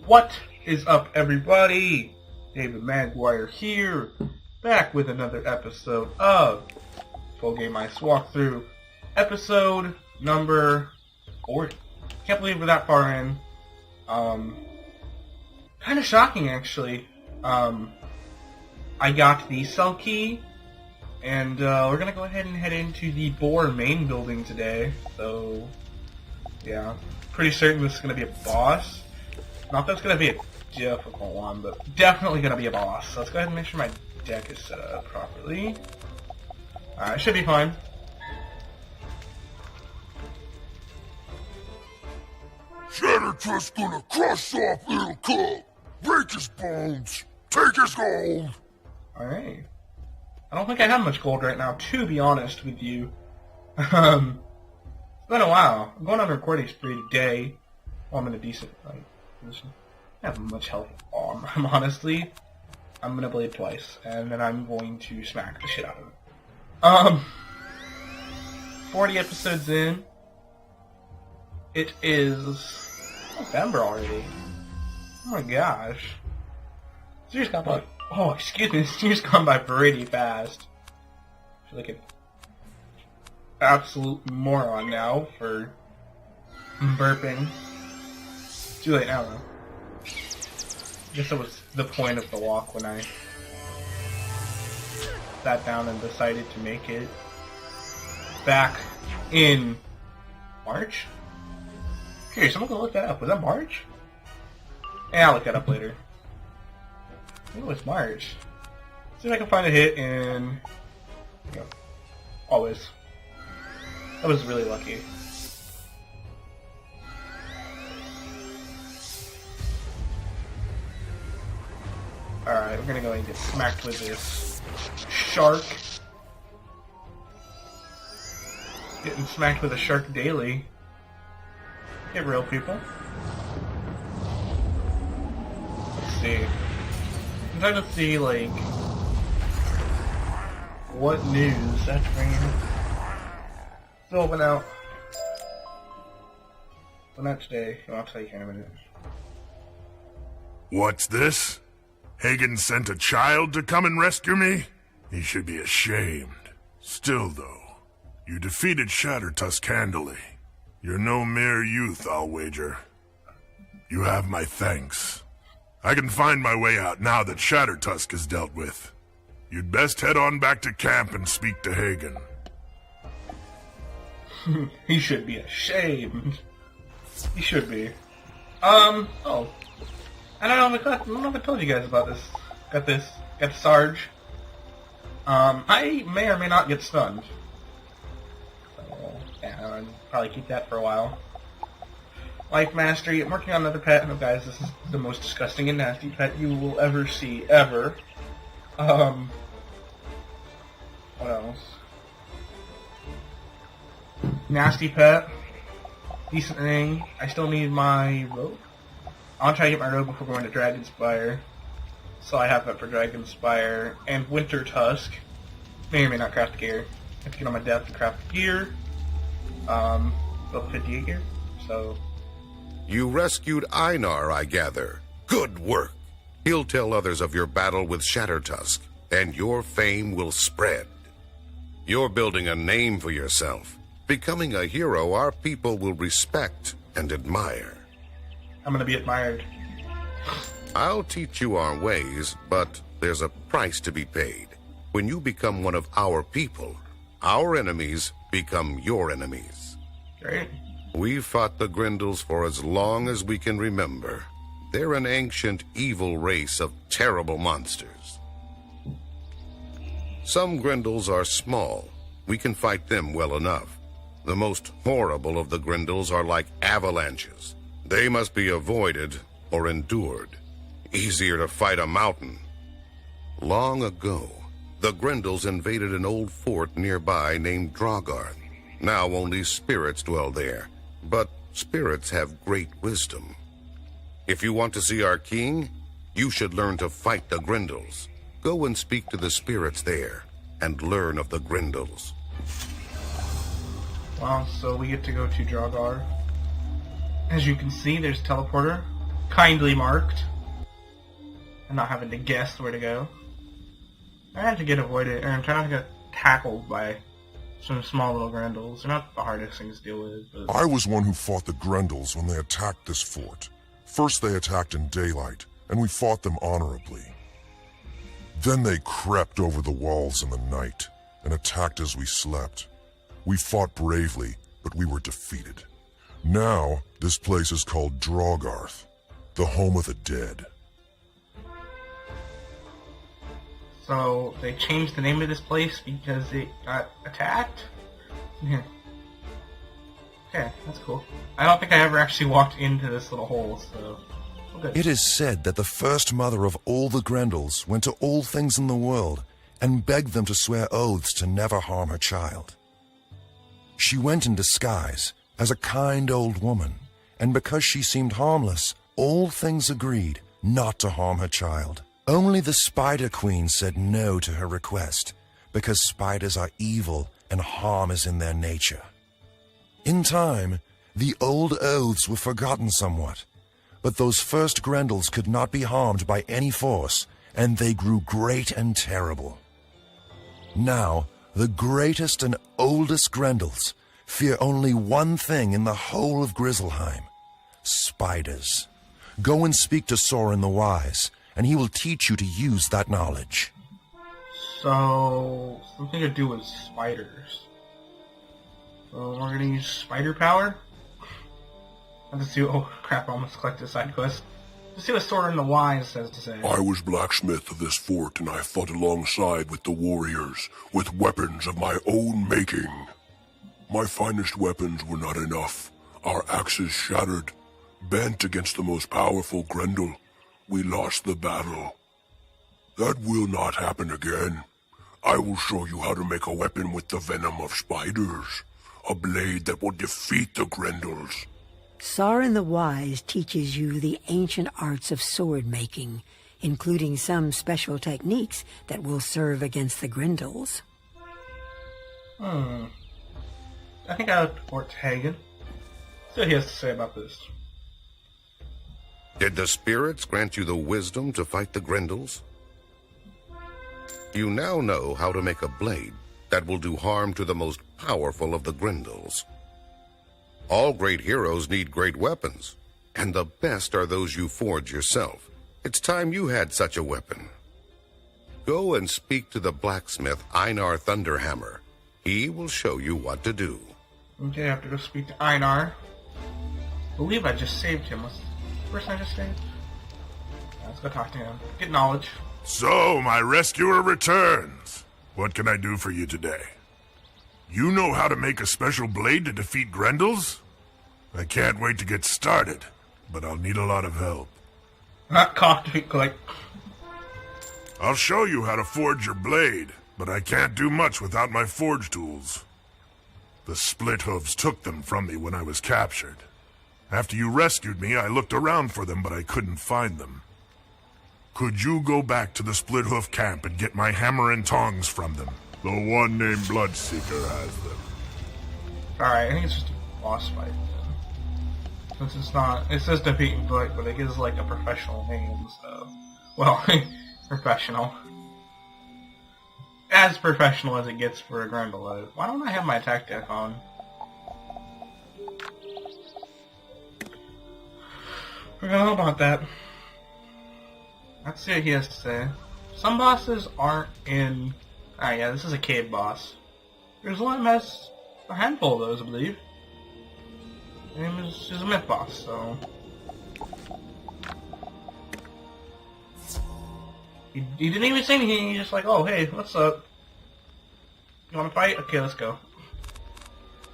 What is up, everybody? David Maguire here, back with another episode of Full Game Ice Walkthrough, episode number 40. Can't believe we're that far in. Kind of shocking, actually. I got the cell key, and we're gonna go ahead and head into the Boar main building today. So, yeah, pretty certain this is gonna be a boss. Not that it's gonna be a difficult one, but definitely gonna be a boss. So let's go ahead and make sure my deck is set up properly. Alright, should be fine. Shattertusk's gonna crush off little cub, break his bones, take his gold. Alright. I don't think I have much gold right now, to be honest with you. It's been a while. I'm going on a recording spree today. Well, I'm in a decent position. I have much health on. Honestly, I'm gonna blade twice, and then I'm going to smack the shit out of it. 40 episodes in. It is November already. Oh my gosh. This year's gone by. Oh, excuse me. This year's gone by pretty fast. I feel like an absolute moron now for burping. Too late now, though. I guess that was the point of the walk when I sat down and decided to make it back in March? Curious, I'm gonna look that up. Was that March? Yeah, I'll look that up later. I think it was March. See if I can find a hit in... You know, always. I was really lucky. Alright, we're gonna go and get smacked with this shark. Getting smacked with a shark daily. Get real, people. Let's see. I'm trying to see, like, what news that's bringing. Still open out. Well, not today. I'll tell you here in a minute. What's this? Hagen sent a child to come and rescue me? He should be ashamed. Still, though, you defeated Shattertusk handily. You're no mere youth, I'll wager. You have my thanks. I can find my way out now that Shattertusk is dealt with. You'd best head on back to camp and speak to Hagen. He should be ashamed. He should be. Oh. I don't know if I told you guys about this. Got the Sarge. I may or may not get stunned. So, yeah, I'll probably keep that for a while. Life Mastery, I'm working on another pet. No, guys, this is the most disgusting and nasty pet you will ever see, ever. What else? Nasty pet. Decent thing. I still need my rope. I'll try to get my robe before going to Dragonspire. So I have that for Dragonspire. And Winter Tusk. May or may not craft gear. I have to get on my death to craft gear. Level 58 gear. So. You rescued Einar, I gather. Good work. He'll tell others of your battle with Shattertusk, and your fame will spread. You're building a name for yourself. Becoming a hero our people will respect and admire. I'm gonna be admired. I'll teach you our ways, but there's a price to be paid. When you become one of our people, our enemies become your enemies. Great. We've fought the Grendels for as long as we can remember. They're an ancient, evil race of terrible monsters. Some Grendels are small. We can fight them well enough. The most horrible of the Grendels are like avalanches. They must be avoided or endured. Easier to fight a mountain. Long ago, the Grendels invaded an old fort nearby named Draugr. Now only spirits dwell there, but spirits have great wisdom. If you want to see our king, you should learn to fight the Grendels. Go and speak to the spirits there, and learn of the Grendels. Wow, so we get to go to Draugr. As you can see, there's a teleporter. kindly marked. And not having to guess where to go. I had to get avoided, or I'm trying not to get tackled by some small little Grendels. They're not the hardest things to deal with, but... I was one who fought the Grendels when they attacked this fort. First they attacked in daylight, and we fought them honorably. Then they crept over the walls in the night, and attacked as we slept. We fought bravely, but we were defeated. Now, this place is called Drogarth, the home of the dead. So, they changed the name of this place because it got attacked? Yeah. Okay, that's cool. I don't think I ever actually walked into this little hole, so... Okay. It is said that the first mother of all the Grendels went to all things in the world and begged them to swear oaths to never harm her child. She went in disguise as a kind old woman, and because she seemed harmless, all things agreed not to harm her child. Only the Spider Queen said no to her request, because spiders are evil and harm is in their nature. In time, the old oaths were forgotten somewhat, but those first Grendels could not be harmed by any force, and they grew great and terrible. Now, the greatest and oldest Grendels fear only one thing in the whole of Grizzleheim: spiders. Go and speak to Soren the Wise, and he will teach you to use that knowledge. So, something to do with spiders. So, we're gonna use spider power? Let's see. Oh crap! I almost collected a side quest. Let's see what Soren the Wise has to say. I was blacksmith of this fort, and I fought alongside with the warriors, with weapons of my own making. My finest weapons were not enough. Our axes shattered, bent against the most powerful Grendel. We lost the battle. That will not happen again. I will show you how to make a weapon with the venom of spiders. A blade that will defeat the Grendels. Soren the Wise teaches you the ancient arts of sword making, including some special techniques that will serve against the Grendels. I think I looked for Hagen. See what he has to say about this. Did the spirits grant you the wisdom to fight the Grendels? You now know how to make a blade that will do harm to the most powerful of the Grendels. All great heroes need great weapons, and the best are those you forge yourself. It's time you had such a weapon. Go and speak to the blacksmith Einar Thunderhammer. He will show you what to do. Okay, I have to go speak to Einar. I believe I just saved him. What's the person I just saved? Yeah, let's go talk to him. Get knowledge. So, my rescuer returns. What can I do for you today? You know how to make a special blade to defeat Grendels? I can't wait to get started, but I'll need a lot of help. Not cocked, like... I'll show you how to forge your blade, but I can't do much without my forge tools. The split hooves took them from me when I was captured. After you rescued me, I looked around for them, but I couldn't find them. Could you go back to the split hoof camp and get my hammer and tongs from them? The one named Bloodseeker has them. Alright, I think it's just a boss fight then. Since it's not... It says defeat and fight, but it gives like a professional name and stuff. Well, professional. As professional as it gets for a Grendel. Why don't I have my attack deck on? Forgot all about that. Let's see what he has to say. Some bosses aren't in... Ah, yeah, this is a cave boss. There's one that has a handful of those, I believe. She's a myth boss, so... He didn't even say anything, he's just like, oh, hey, what's up? You wanna fight? Okay, let's go.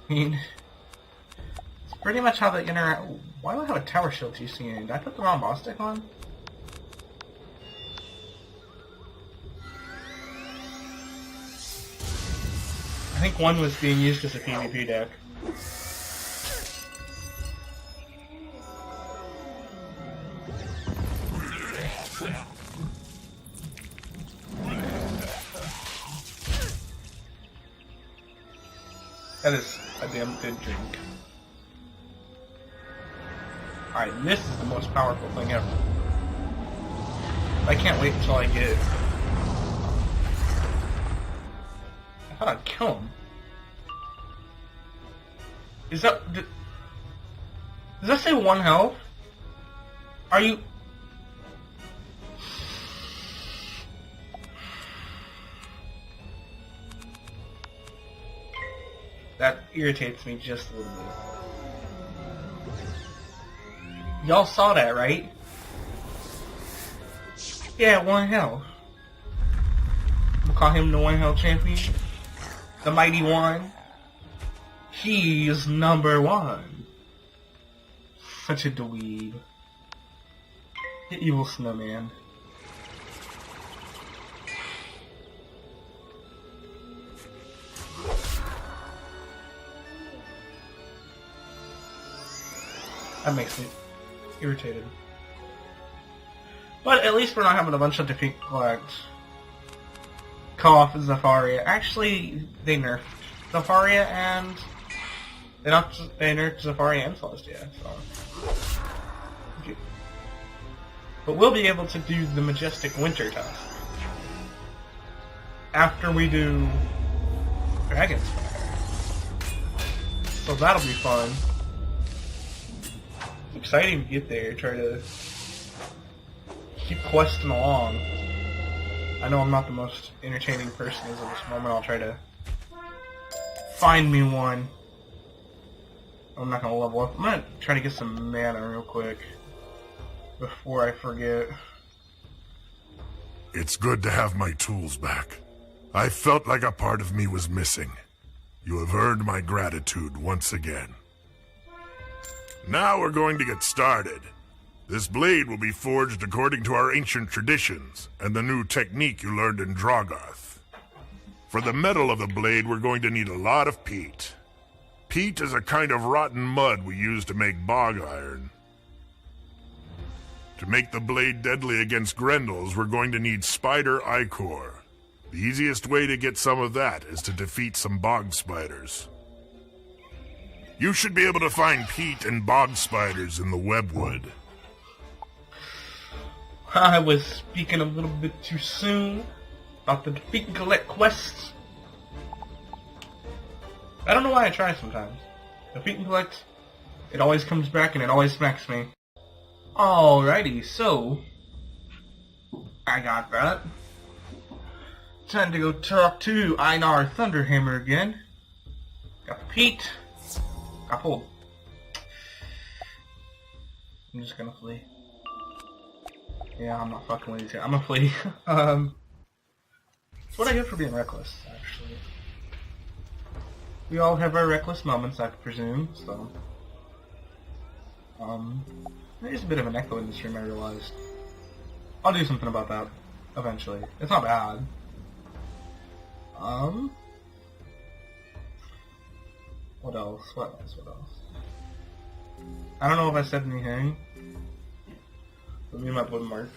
I mean... It's pretty much how they interact... Why do I have a tower shield TC in? Did I put the wrong boss deck on? I think one was being used as a PvP deck. That is a damn good drink. Alright, this is the most powerful thing ever. I can't wait until I get... I thought I'd kill him. Is that... Does that say 1 health? Are you... That irritates me just a little bit. Y'all saw that, right? Yeah, 1 health. We'll call him the 1 health champion. The mighty one. He's number 1. Such a dweeb. The evil snowman. That makes me irritated. But at least we're not having a bunch of defeat collect. Cough Zafaria. Actually, they nerfed Zafaria and they nerfed Zafaria and Celestia. So, okay. But we'll be able to do the Majestic Winter task after we do Dragon's Fire. So that'll be fun. It's exciting to get there. Try to keep questing along. I know I'm not the most entertaining person as of this moment. I'll try to find me one. I'm not gonna level up. I'm gonna try to get some mana real quick before I forget. It's good to have my tools back. I felt like a part of me was missing. You have earned my gratitude once again. Now we're going to get started. This blade will be forged according to our ancient traditions and the new technique you learned in Drogoth. For the metal of the blade, we're going to need a lot of peat. Peat is a kind of rotten mud we use to make bog iron. To make the blade deadly against Grendels, we're going to need spider ichor. The easiest way to get some of that is to defeat some bog spiders. You should be able to find peat and bog spiders in the webwood. I was speaking a little bit too soon about the defeat and collect quests. I don't know why I try sometimes. Defeat and collect, it always comes back and it always smacks me. Alrighty, so I got that. Time to go talk to Einar Thunderhammer again. Got the peat. Got pulled. I'm just gonna flee. Yeah, I'm not fucking with these here. I'm gonna flee. It's what I get for being reckless, actually. We all have our reckless moments, I presume, so... there's a bit of an echo in this room, I realized. I'll do something about that, eventually. It's not bad. What else? What else? I don't know if I said anything. But me and my boy Mark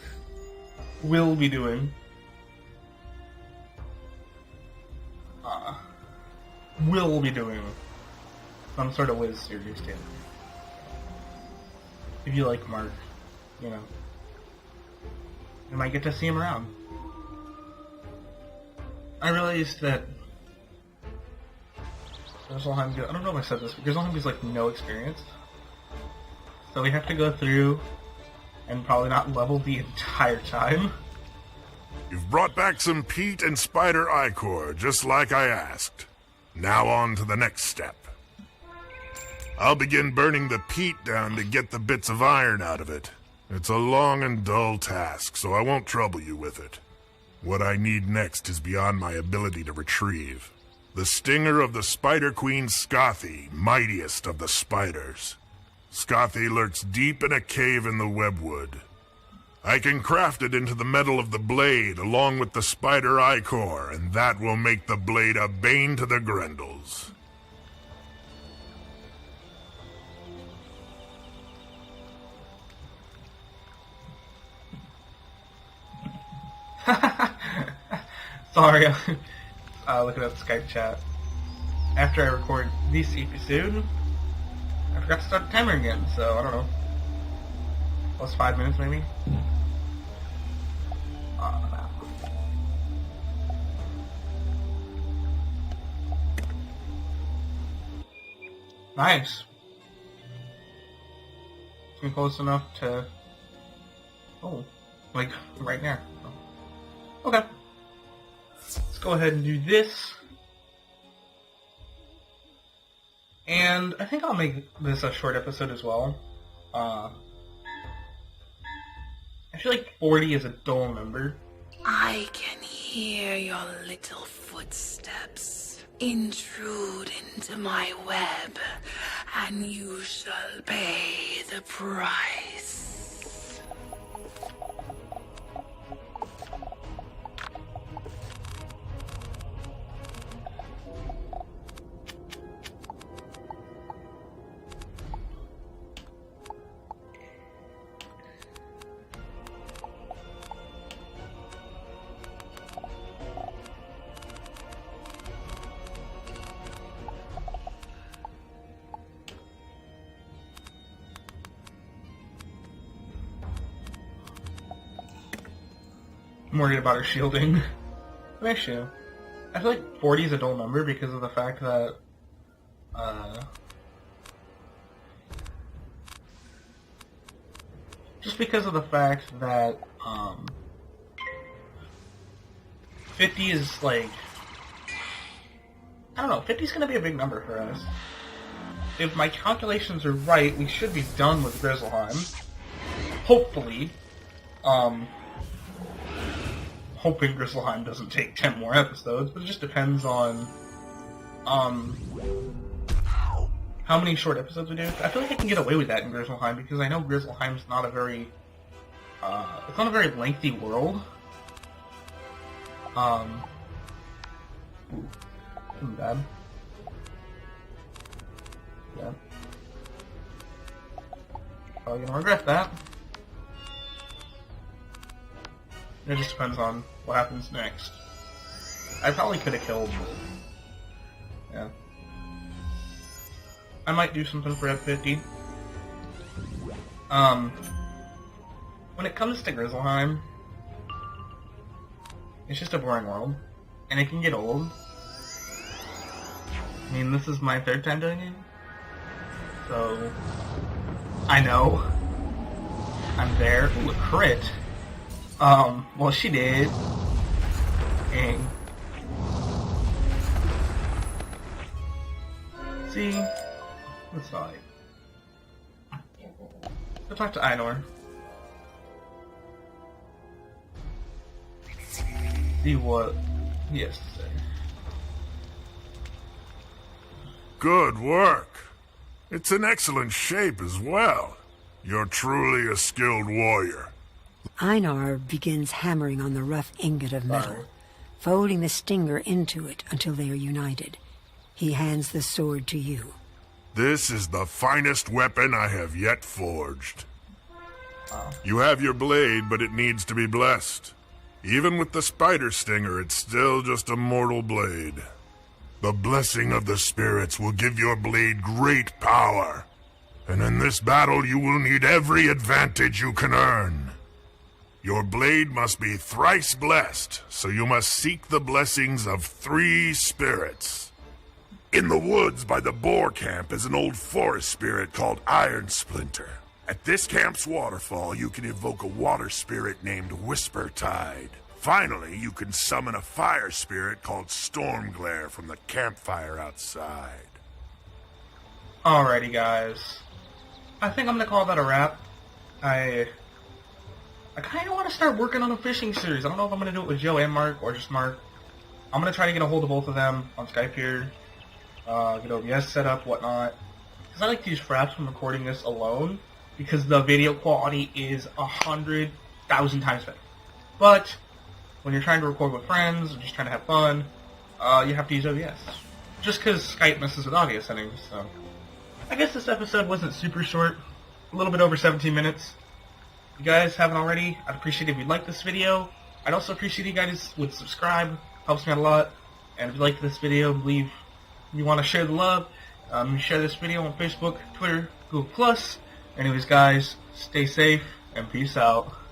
will be doing some sort of Wiz series too. If you like Mark, you know, you might get to see him around. I realized that Grizzleheim, I don't know if I said this, but Grizzleheim is like no experience. So we have to go through and probably not level the entire time. You've brought back some peat and spider ichor, just like I asked. Now on to the next step. I'll begin burning the peat down to get the bits of iron out of it. It's a long and dull task, so I won't trouble you with it. What I need next is beyond my ability to retrieve. The stinger of the Spider Queen Scothy, mightiest of the spiders. Scothy lurks deep in a cave in the webwood. I can craft it into the metal of the blade along with the spider ichor, and that will make the blade a bane to the Grendels. Sorry, looking at the Skype chat. After I record this episode, I forgot to start the timer again, so I don't know. Plus 5 minutes, maybe? Nice. It's close enough to... Oh, like right there. Okay. Let's go ahead and do this. And I think I'll make this a short episode as well. I feel like 40 is a dull number. I can hear your little footsteps intrude into my web, and you shall pay the price. I'm worried about her shielding. Nice shoe. I feel like 40 is a dull number because of the fact that, just because of the fact that, 50 is like, I don't know, 50 is going to be a big number for us. If my calculations are right, we should be done with Grizzleheim. Hopefully. Hoping Grizzleheim doesn't take 10 more episodes, but it just depends on how many short episodes we do. I feel like I can get away with that in Grizzleheim because I know Grizzleheim's not a very it's not a very lengthy world. Bad. Yeah. Probably gonna regret that. It just depends on what happens next. I probably could have killed, but yeah. I might do something for F50. When it comes to Grizzleheim, it's just a boring world, and it can get old. I mean, this is my third time doing it, so I know. I'm there. Ooh, a crit. Well, she did. Dang. See? That's fine. Go talk to Einor. See what he has to say. Good work. It's in excellent shape as well. You're truly a skilled warrior. Einar begins hammering on the rough ingot of metal, folding the stinger into it until they are united. He hands the sword to you. This is the finest weapon I have yet forged. You have your blade, but it needs to be blessed. Even with the spider stinger, it's still just a mortal blade. The blessing of the spirits will give your blade great power. And in this battle, you will need every advantage you can earn. Your blade must be thrice blessed, so you must seek the blessings of 3 spirits. In the woods by the boar camp is an old forest spirit called Iron Splinter. At this camp's waterfall, you can evoke a water spirit named Whisper Tide. Finally, you can summon a fire spirit called Storm Glare from the campfire outside. Alrighty, guys. I think I'm gonna call that a wrap. I kind of want to start working on a fishing series. I don't know if I'm going to do it with Joe and Mark, or just Mark. I'm going to try to get a hold of both of them on Skype here. Get OBS set up, whatnot. Because I like to use fraps when recording this alone, because the video quality is 100,000 times better. But when you're trying to record with friends, or just trying to have fun, you have to use OBS. Just because Skype messes with audio settings, so. I guess this episode wasn't super short. A little bit over 17 minutes. If you guys haven't already, I'd appreciate it if you'd like this video. I'd also appreciate if you guys would subscribe. Helps me out a lot. And if you liked this video, believe you want to share the love, share this video on Facebook, Twitter, Google+. Anyways, guys, stay safe, and peace out.